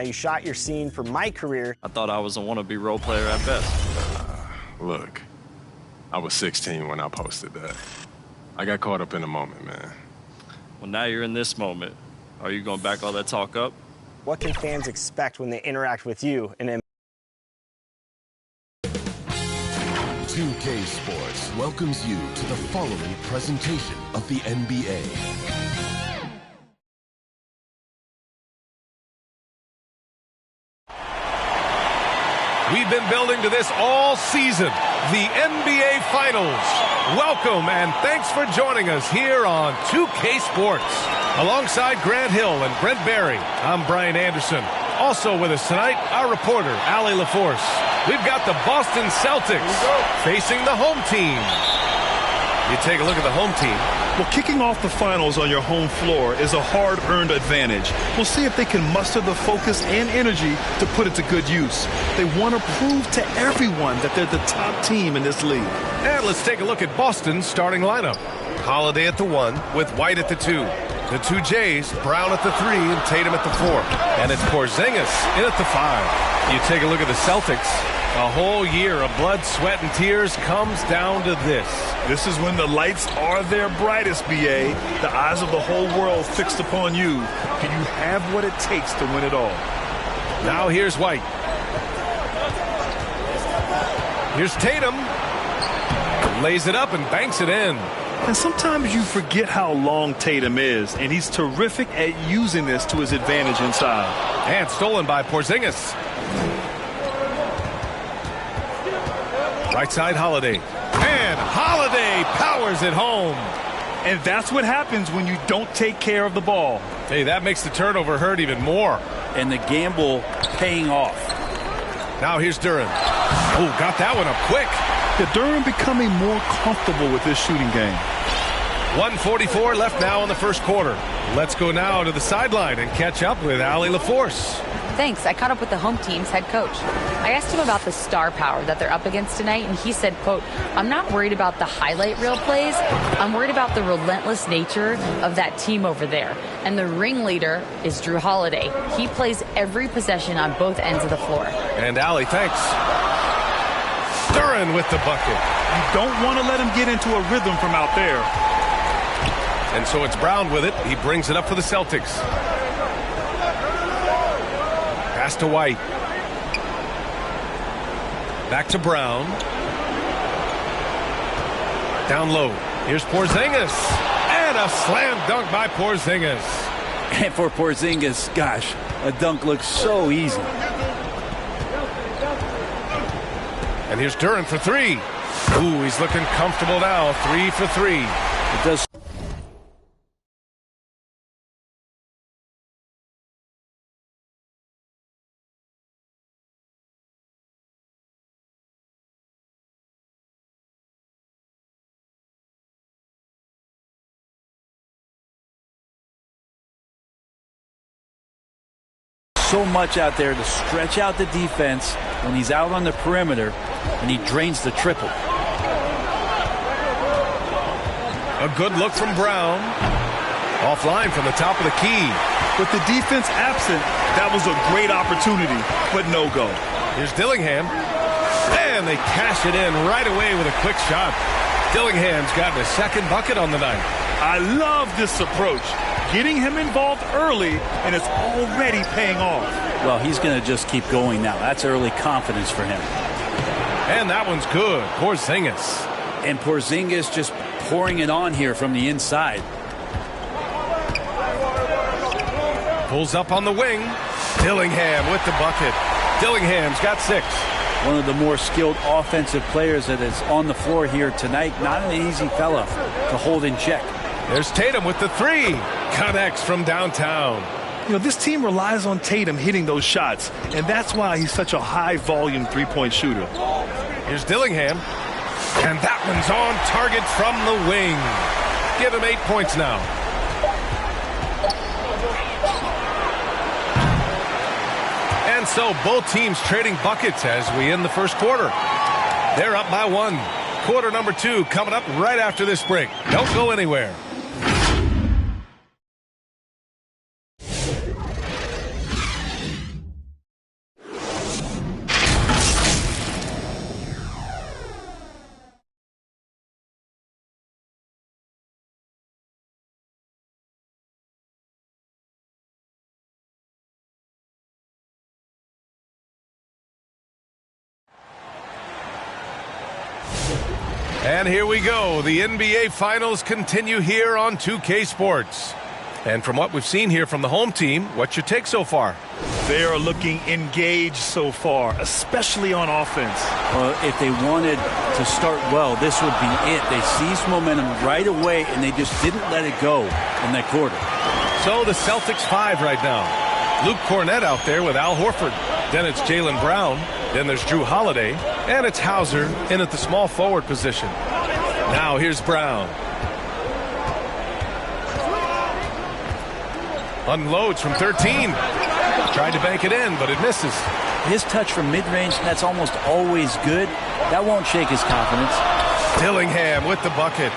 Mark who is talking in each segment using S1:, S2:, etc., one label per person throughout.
S1: Now, you shot your scene for my career.
S2: I thought I was a wannabe role player at best.
S3: Look, I was 16 when I posted that. I got caught up in the moment, man.
S2: Well, now you're in this moment. Are you going to back all that talk up?
S1: What can fans expect when they interact with you in
S4: 2K Sports welcomes you to the following presentation of the NBA.
S5: We've been building to this all season, the NBA Finals. Welcome and thanks for joining us here on 2K Sports. Alongside Grant Hill and Brent Barry, I'm Brian Anderson. Also with us tonight, our reporter, Allie LaForce. We've got the Boston Celtics facing the home team. You take a look at the home team.
S6: Well, kicking off the finals on your home floor is a hard-earned advantage. We'll see if they can muster the focus and energy to put it to good use. They want to prove to everyone that they're the top team in this league.
S5: And let's take a look at Boston's starting lineup. Holiday at the 1 with White at the 2. The two Jays, Brown at the 3 and Tatum at the 4. And it's Porzingis in at the 5. You take a look at the Celtics. A whole year of blood, sweat, and tears comes down to this.
S6: This is when the lights are their brightest, B.A. The eyes of the whole world fixed upon you. Do you have what it takes to win it all?
S5: Now here's White. Here's Tatum. Lays it up and banks it in.
S6: And sometimes you forget how long Tatum is, and he's terrific at using this to his advantage inside.
S5: And stolen by Porzingis. Right side, Holiday. And Holiday powers it home.
S6: And that's what happens when you don't take care of the ball.
S5: Hey, that makes the turnover hurt even more.
S7: And the gamble paying off.
S5: Now here's Duran. Oh, got that one up quick.
S6: Yeah, Duran becoming more comfortable with this shooting game.
S5: 1:44 left now in the first quarter. Let's go now to the sideline and catch up with Allie LaForce.
S8: Thanks. I caught up with the home team's head coach. I asked him about the star power that they're up against tonight, and he said, quote, "I'm not worried about the highlight reel plays. I'm worried about the relentless nature of that team over there. And the ringleader is Drew Holiday. He plays every possession on both ends of the floor."
S5: And Allie, thanks. Duran with the bucket.
S6: You don't want to let him get into a rhythm from out there.
S5: And so it's Brown with it. He brings it up for the Celtics. Pass to White. Back to Brown. Down low. Here's Porzingis. And a slam dunk by Porzingis.
S7: And for Porzingis, gosh, a dunk looks so easy.
S5: And here's Duran for 3. Ooh, he's looking comfortable now. 3 for 3.
S7: It does. So much out there to stretch out the defense when he's out on the perimeter, and he drains the triple.
S5: A good look from Brown. Offline from the top of the key.
S6: With the defense absent, that was a great opportunity, but no go.
S5: Here's Dillingham. And they cash it in right away with a quick shot. Dillingham's gotten a second bucket on the night.
S6: I love this approach. Getting him involved early, and it's already paying off.
S7: Well, he's going to just keep going now. That's early confidence for him.
S5: And that one's good. Porzingis.
S7: And Porzingis just pouring it on here from the inside.
S5: Pulls up on the wing. Dillingham with the bucket. Dillingham's got 6.
S7: One of the more skilled offensive players that is on the floor here tonight. Not an easy fella to hold in check.
S5: There's Tatum with the 3. Connects from downtown.
S6: You know, this team relies on Tatum hitting those shots, and that's why he's such a high-volume three-point shooter.
S5: Here's Dillingham. And that one's on target from the wing. Give him 8 points now. And so both teams trading buckets as we end the first quarter. They're up by 1. Quarter number 2 coming up right after this break. Don't go anywhere. And here we go. The NBA Finals continue here on 2K Sports. And from what we've seen here from the home team, what's your take so far?
S6: They are looking engaged so far, especially on offense.
S7: Well, if they wanted to start well, this would be it. They seized momentum right away, and they just didn't let it go in that quarter.
S5: So the Celtics 5 right now. Luke Cornett out there with Al Horford. Then it's Jaylen Brown. Then there's Drew Holiday. And it's Hauser in at the small forward position. Now here's Brown. Unloads from 13. Tried to bank it in, but it misses.
S7: His touch from mid-range, that's almost always good. That won't shake his confidence.
S5: Dillingham with the bucket.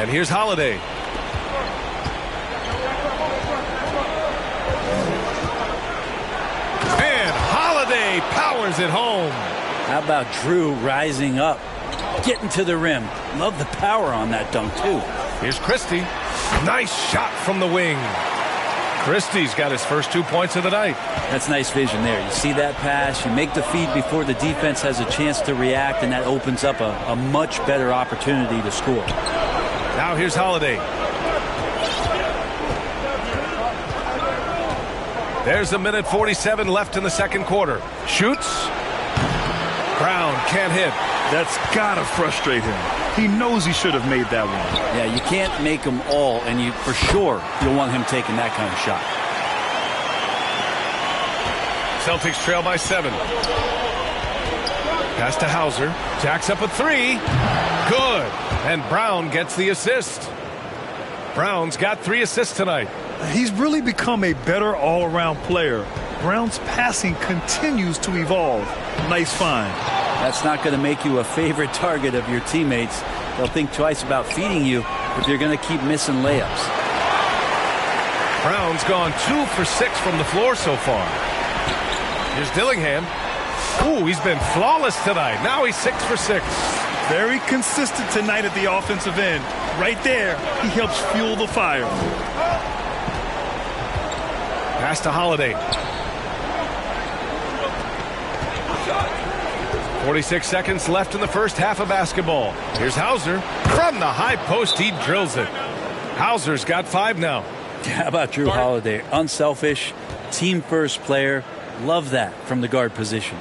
S5: And here's Holiday. And Holiday powers it home.
S7: How about Drew rising up, getting to the rim? Love the power on that dunk, too.
S5: Here's Christie. Nice shot from the wing. Christie's got his first 2 points of the night.
S7: That's nice vision there. You see that pass, you make the feed before the defense has a chance to react, and that opens up a much better opportunity to score.
S5: Now here's Holiday. There's 1:47 left in the second quarter. Shoots. Brown can't hit.
S6: That's gotta frustrate him. He knows he should have made that one.
S7: Yeah, you can't make them all, and you for sure you'll want him taking that kind of shot.
S5: Celtics trail by 7. Pass to Hauser. Jacks up a 3. Good. And Brown gets the assist. Brown's got 3 assists tonight.
S6: He's really become a better all-around player. Brown's passing continues to evolve. Nice find.
S7: That's not going to make you a favorite target of your teammates. They'll think twice about feeding you if you're going to keep missing layups.
S5: Brown's gone 2 for 6 from the floor so far. Here's Dillingham. Ooh, he's been flawless tonight. Now he's 6 for 6.
S6: Very consistent tonight at the offensive end. Right there, he helps fuel the fire.
S5: Pass to Holiday. 46 seconds left in the first half of basketball. Here's Hauser. From the high post, he drills it. Hauser's got 5 now.
S7: How about Drew Holiday? Unselfish, team-first player. Love that from the guard position.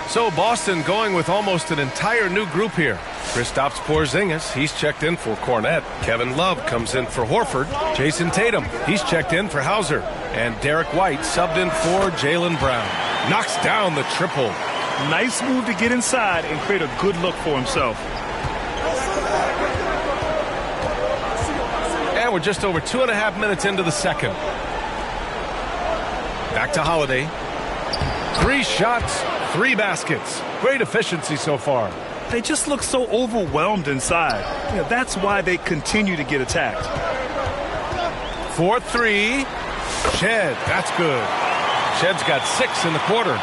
S5: So Boston going with almost an entire new group here. Kristaps Porzingis, he's checked in for Cornett. Kevin Love comes in for Horford. Jason Tatum, he's checked in for Hauser. And Derek White subbed in for Jaylen Brown. Knocks down the triple.
S6: Nice move to get inside and create a good look for himself.
S5: And we're just over 2.5 minutes into the second. Back to Holiday. 3 shots, 3 baskets. Great efficiency so far.
S6: They just look so overwhelmed inside. Yeah, that's why they continue to get attacked.
S5: 4-3. Shed, that's good. Shed's got 6 in the quarter.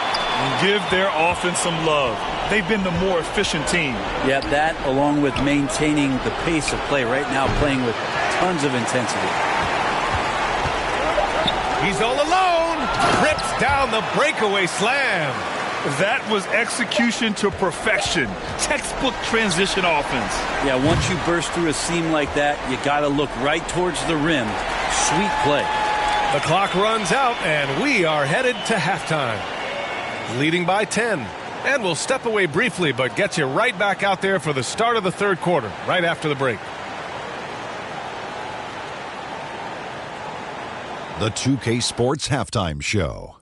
S6: Give their offense some love. They've been the more efficient team.
S7: Yeah, that along with maintaining the pace of play right now, playing with tons of intensity.
S5: He's all alone. Rips down the breakaway slam.
S6: That was execution to perfection. Textbook transition offense.
S7: Yeah, once you burst through a seam like that, you got to look right towards the rim. Sweet play.
S5: The clock runs out, and we are headed to halftime. Leading by 10. And we'll step away briefly, but get you right back out there for the start of the third quarter, right after the break.
S9: The 2K Sports Halftime Show.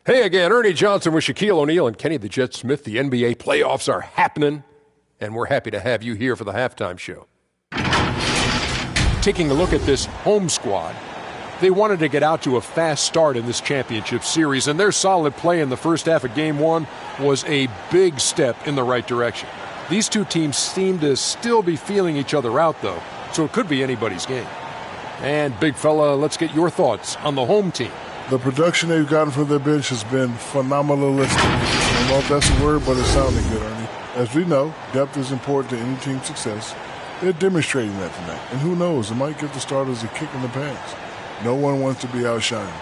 S10: Hey again, Ernie Johnson with Shaquille O'Neal and Kenny the Jet Smith. The NBA playoffs are happening, and we're happy to have you here for the halftime show. Taking a look at this home squad, they wanted to get out to a fast start in this championship series, and their solid play in the first half of Game 1 was a big step in the right direction. These two teams seem to still be feeling each other out, though, so it could be anybody's game. And, big fella, let's get your thoughts on the home team.
S11: The production they've gotten from their bench has been phenomenalistic. I don't know if that's a word, but it sounded good, Ernie. As we know, depth is important to any team's success. They're demonstrating that tonight. And who knows, it might give the starters a kick in the pants. No one wants to be outshined.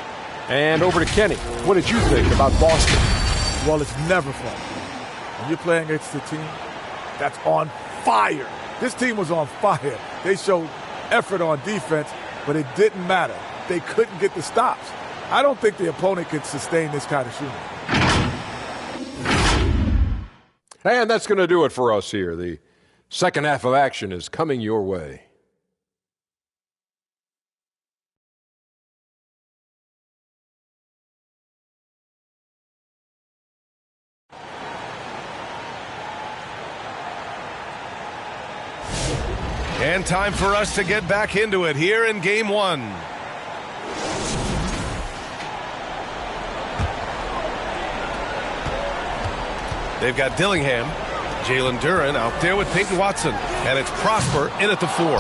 S10: And over to Kenny. What did you think about Boston?
S12: Well, it's never fun. When you're playing against a team that's on fire. This team was on fire. They showed effort on defense, but it didn't matter. They couldn't get the stops. I don't think the opponent could sustain this kind of shooting.
S10: And that's going to do it for us here. The second half of action is coming your way.
S5: And time for us to get back into it here in Game 1. They've got Dillingham, Jalen Duren out there with Peyton Watson, and it's Prosper in at the 4.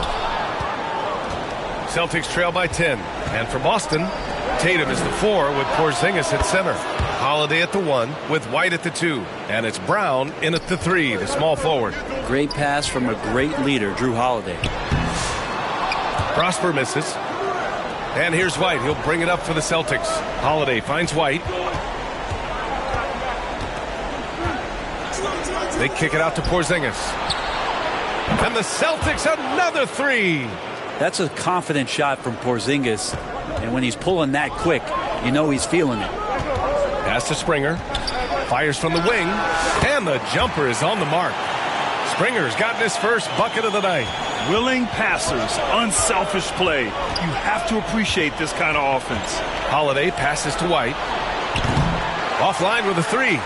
S5: Celtics trail by 10. And for Boston, Tatum is the 4 with Porzingis at center. Holiday at the 1 with White at the 2. And it's Brown in at the 3, the small forward.
S7: Great pass from a great leader, Drew Holiday.
S5: Prosper misses. And here's White. He'll bring it up for the Celtics. Holiday finds White. They kick it out to Porzingis. And the Celtics another 3.
S7: That's a confident shot from Porzingis. And when he's pulling that quick, you know he's feeling it.
S5: Pass to Springer. Fires from the wing. And the jumper is on the mark. Springer's gotten his first bucket of the night.
S6: Willing passers, unselfish play. You have to appreciate this kind of offense.
S5: Holiday passes to White. Offline with a 3.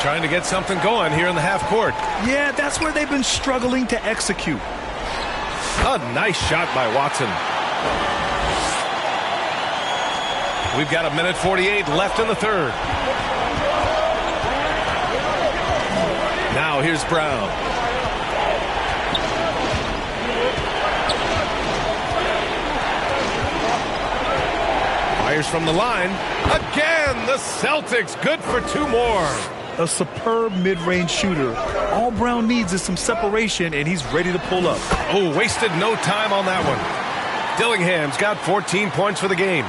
S5: Trying to get something going here in the half court.
S6: Yeah, that's where they've been struggling to execute.
S5: A nice shot by Watson. We've got 1:48 left in the third. Now here's Brown. Fires from the line. Again, the Celtics good for 2 more.
S6: A superb mid-range shooter. All Brown needs is some separation, and he's ready to pull up.
S5: Oh, wasted no time on that one. Dillingham's got 14 points for the game.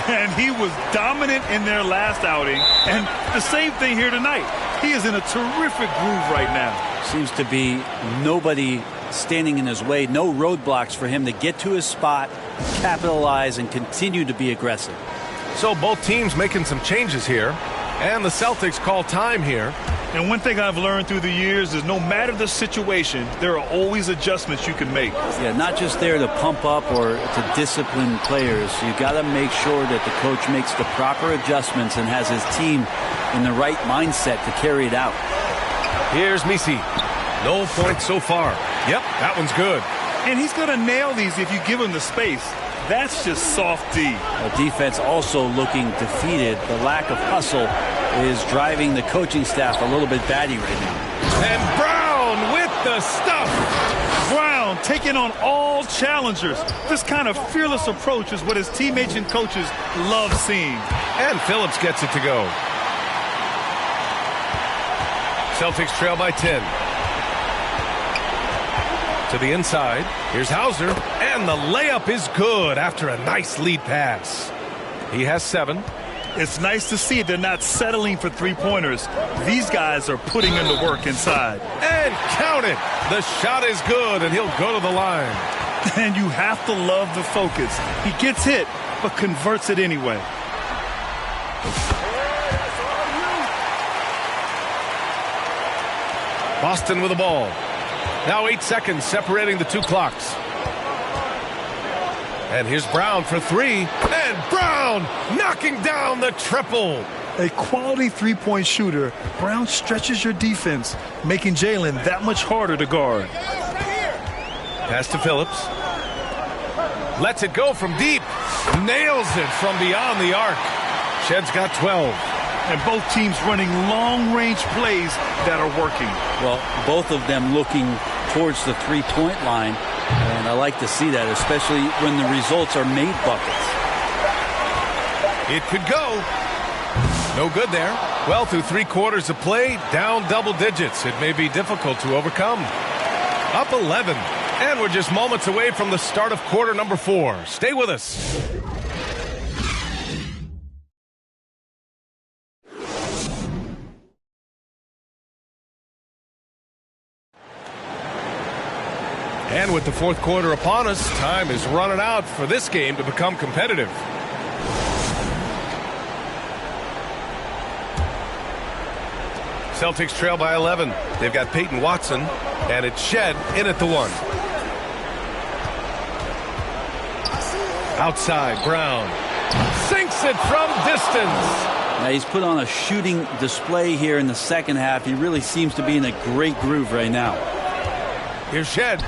S6: And he was dominant in their last outing, and the same thing here tonight. He is in a terrific groove right now.
S7: Seems to be nobody standing in his way, no roadblocks for him to get to his spot, capitalize, and continue to be aggressive.
S5: So both teams making some changes here. And the Celtics call time here.
S6: And one thing I've learned through the years is no matter the situation, there are always adjustments you can make.
S7: Yeah, not just there to pump up or to discipline players. You got to make sure that the coach makes the proper adjustments and has his team in the right mindset to carry it out.
S5: Here's Misi. No points so far. Yep, that one's good.
S6: And he's going to nail these if you give him the space. That's just soft D.
S7: The defense also looking defeated. The lack of hustle is driving the coaching staff a little bit batty right now.
S5: And Brown with the stuff.
S6: Brown taking on all challengers. This kind of fearless approach is what his teammates and coaches love seeing.
S5: And Phillips gets it to go. Celtics trail by 10. To the inside. Here's Hauser. And the layup is good after a nice lead pass. He has 7.
S6: It's nice to see they're not settling for three-pointers. These guys are putting in the work inside.
S5: And count it. The shot is good, and he'll go to the line.
S6: And you have to love the focus. He gets hit, but converts it anyway.
S5: Boston with the ball. Now 8 seconds separating the 2 clocks. And here's Brown for 3. And Brown knocking down the triple.
S6: A quality three-point shooter. Brown stretches your defense, making Jalen that much harder to guard.
S5: Pass to Phillips. Lets it go from deep. Nails it from beyond the arc. Shed's got 12.
S6: And both teams running long-range plays that are working.
S7: Well, both of them looking towards the three-point line. And I like to see that, especially when the results are made buckets.
S5: It could go. No good there. Well, through 3 quarters of play, down double digits. It may be difficult to overcome. Up 11. And we're just moments away from the start of quarter number 4. Stay with us. And with the 4th quarter upon us, time is running out for this game to become competitive. Celtics trail by 11. They've got Peyton Watson, and it's Shed in at the 1. Outside, Brown sinks it from distance.
S7: Now he's put on a shooting display here in the second half. He really seems to be in a great groove right now.
S5: Here's Shed.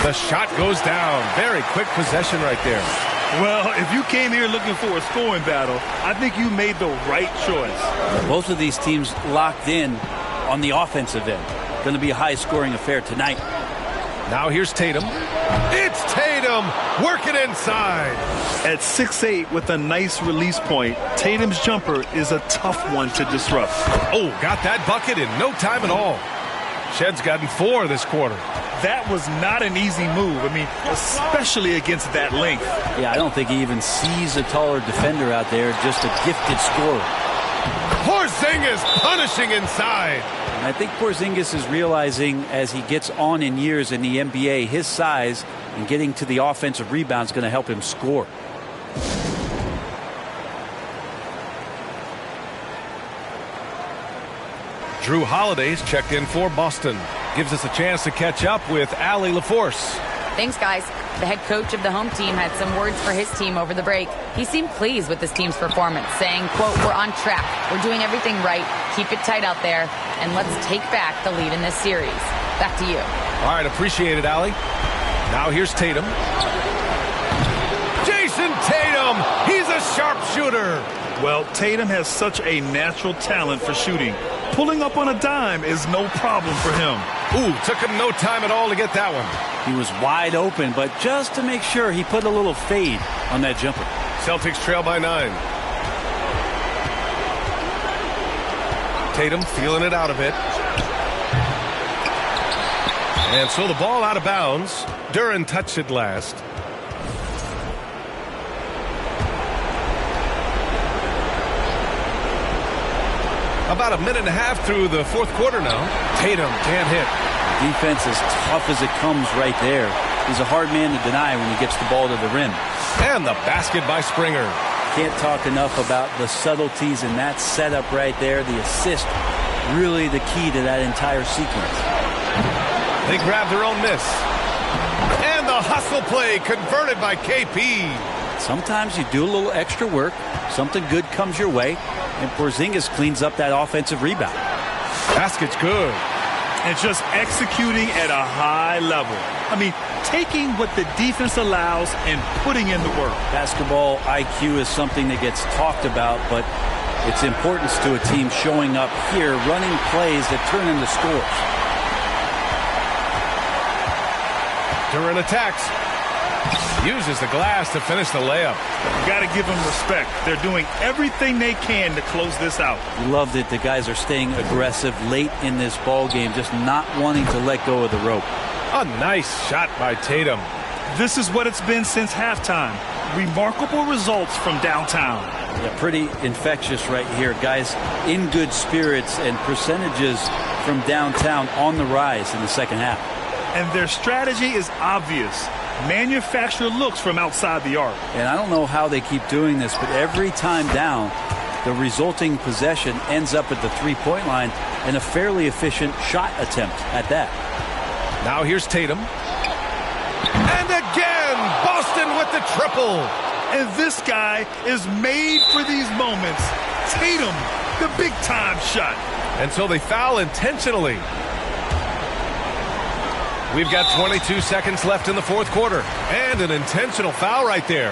S5: The shot goes down. Very quick possession right there.
S6: Well, if you came here looking for a scoring battle, I think you made the right choice.
S7: Both of these teams locked in on the offensive end. Going to be a high-scoring affair tonight.
S5: Now here's Tatum. It's Tatum working inside.
S6: At 6'8" with a nice release point, Tatum's jumper is a tough one to disrupt.
S5: Oh, got that bucket in no time at all. Shed's gotten 4 this quarter.
S6: That was not an easy move. I mean, especially against that length.
S7: Yeah, I don't think he even sees a taller defender out there, just a gifted scorer.
S5: Porzingis punishing inside.
S7: And I think Porzingis is realizing as he gets on in years in the NBA, his size and getting to the offensive rebound is going to help him score.
S5: Drew Holiday's checked in for Boston. Gives us a chance to catch up with Allie LaForce.
S8: Thanks, guys. The head coach of the home team had some words for his team over the break. He seemed pleased with his team's performance, saying, quote, "We're on track. We're doing everything right. Keep it tight out there, and let's take back the lead in this series." Back to you.
S5: All right, appreciate it, Allie. Now here's Tatum. Jason Tatum! He's a sharpshooter.
S6: Well, Tatum has such a natural talent for shooting. Pulling up on a dime is no problem for him.
S5: Ooh, took him no time at all to get that one.
S7: He was wide open, but just to make sure, he put a little fade on that jumper.
S5: Celtics trail by 9. Tatum feeling it out a bit. And so the ball out of bounds. Duran touched it last. About a minute and a half through the 4th quarter now. Tatum can't hit.
S7: Defense as tough as it comes right there. He's a hard man to deny when he gets the ball to the rim.
S5: And the basket by Springer.
S7: Can't talk enough about the subtleties in that setup right there. The assist, really the key to that entire sequence.
S5: They grab their own miss. And the hustle play converted by KP.
S7: Sometimes you do a little extra work. Something good comes your way. And Porzingis cleans up that offensive rebound.
S5: Basket's good.
S6: And just executing at a high level. I mean, taking what the defense allows and putting in the work.
S7: Basketball IQ is something that gets talked about, but its importance to a team showing up here, running plays that turn into scores.
S5: Duran attacks. Uses the glass to finish the layup.
S6: You got to give them respect. They're doing everything they can to close this out.
S7: Love that the guys are staying aggressive late in this ball game, just not wanting to let go of the rope.
S5: A nice shot by Tatum.
S6: This is what it's been since halftime. Remarkable results from downtown.
S7: Yeah, pretty infectious right here. Guys in good spirits and percentages from downtown on the rise in the second half.
S6: And their strategy is obvious. Manufacture looks from outside the arc.
S7: And I don't know how they keep doing this, but every time down, the resulting possession ends up at the three-point line and a fairly efficient shot attempt at that.
S5: Now here's Tatum. And again, Boston with the triple.
S6: And this guy is made for these moments. Tatum, the big-time shot.
S5: And so they foul intentionally. We've got 22 seconds left in the 4th quarter. And an intentional foul right there.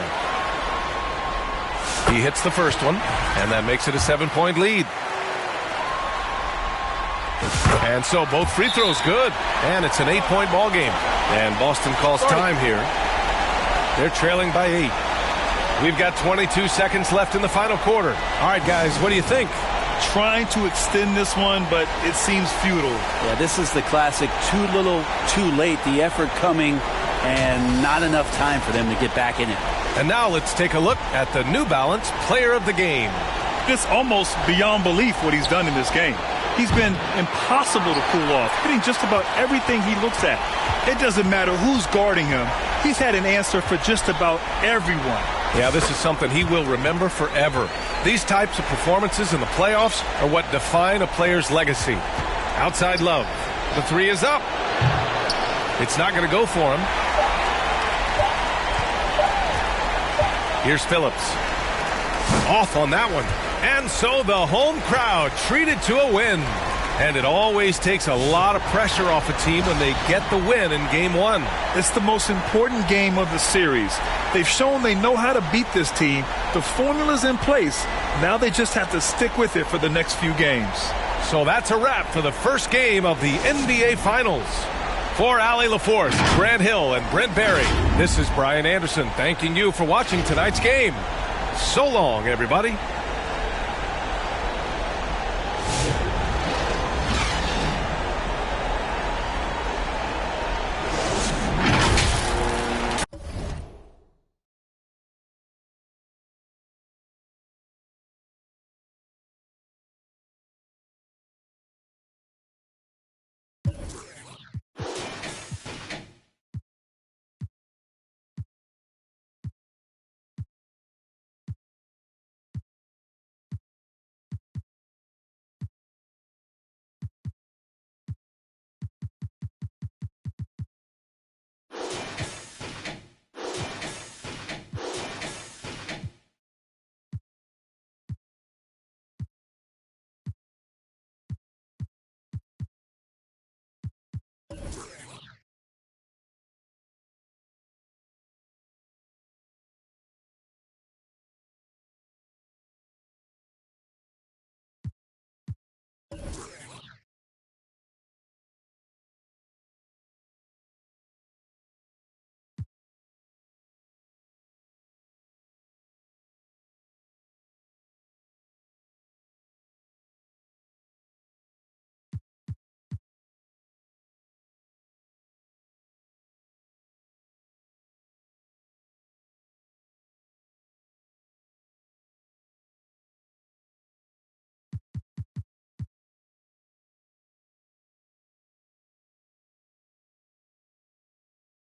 S5: He hits the first one, and that makes it a 7-point lead. And so both free throws good. And it's an 8-point ball game. And Boston calls time here. They're trailing by 8. We've got 22 seconds left in the final quarter. All right, guys, what do you think?
S6: trying to extend this one, but it seems futile.
S7: Yeah, this is the classic too little, too late. The effort coming and not enough time for them to get back in it.
S5: And now let's take a look at the New Balance Player of the Game.
S6: It's almost beyond belief what he's done in this game. He's been impossible to pull off, hitting just about everything he looks at. It doesn't matter who's guarding him. He's had an answer for just about everyone.
S5: Yeah, this is something he will remember forever. These types of performances in the playoffs are what define a player's legacy. Outside Love. The three is up. It's not going to go for him. Here's Phillips. Off on that one. And so the home crowd treated to a win. And it always takes a lot of pressure off a team when they get the win in Game 1.
S6: It's the most important game of the series. They've shown they know how to beat this team. The formula's in place. Now they just have to stick with it for the next few games.
S5: So that's a wrap for the first game of the NBA Finals. For Allie LaForce, Grant Hill, and Brent Barry, this is Brian Anderson thanking you for watching tonight's game. So long, everybody.